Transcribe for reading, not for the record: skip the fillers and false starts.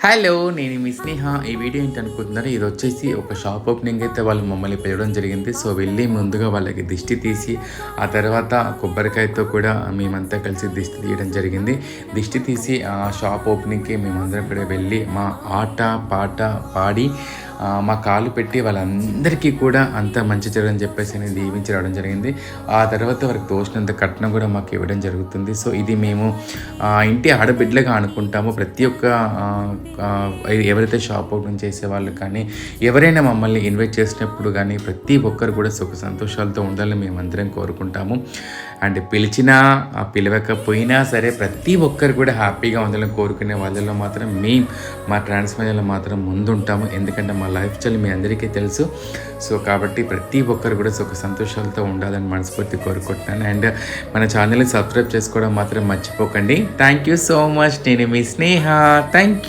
Hello, నేను మీ స్నేహ. ఈ video ఏంటి అనుకుంటున్నారు? ఇది వచ్చేసి ఒక షాప్ ఓపెనింగ్ అయితే వాళ్ళు మమ్మల్ని పిలవడం జరిగింది. సో వెళ్ళి ముందుగా వాళ్ళకి దిష్టి తీసి ఆ తర్వాత కొబ్బరికాయతో కూడా మేమంతా కలిసి దిష్టి తీయడం జరిగింది. దిష్టి తీసి ఆ షాప్ ఓపెనింగ్కి మేమందరం కూడా వెళ్ళి మా ఆట పాట పాడి మా కాలు పెట్టి వాళ్ళందరికీ కూడా అంత మంచి జరగని చెప్పేసి నేను దీవించి రావడం జరిగింది. ఆ తర్వాత వారికి తోచినంత కట్నం కూడా మాకు ఇవ్వడం జరుగుతుంది. సో ఇది మేము ఇంటి ఆడబిడ్డలుగా అనుకుంటాము. ప్రతి ఒక్క ఎవరైతే షాప్ ఓపెన్ చేసే వాళ్ళు కానీ ఎవరైనా మమ్మల్ని ఇన్వైట్ చేసినప్పుడు కానీ ప్రతి ఒక్కరు కూడా సుఖ సంతోషాలతో ఉండాలని మేమందరం కోరుకుంటాము. అండ్ పిలిచినా పిలవకపోయినా సరే ప్రతి ఒక్కరు కూడా హ్యాపీగా ఉండాలని కోరుకునే వాళ్ళలో మాత్రం మేము మా ట్రాన్స్మీడియాలో మాత్రం ముందుంటాము. ఎందుకంటే మా లైఫ్ స్టైల్ మీ అందరికీ తెలుసు. సో కాబట్టి ప్రతి ఒక్కరు కూడా సుఖ సంతోషాలతో ఉండాలని మనస్ఫూర్తి కోరుకుంటున్నాను. అండ్ మన ఛానల్ని సబ్స్క్రైబ్ చేసుకోవడం మాత్రం మర్చిపోకండి. Thank you so much. నేను మీ స్నేహ. Thank you.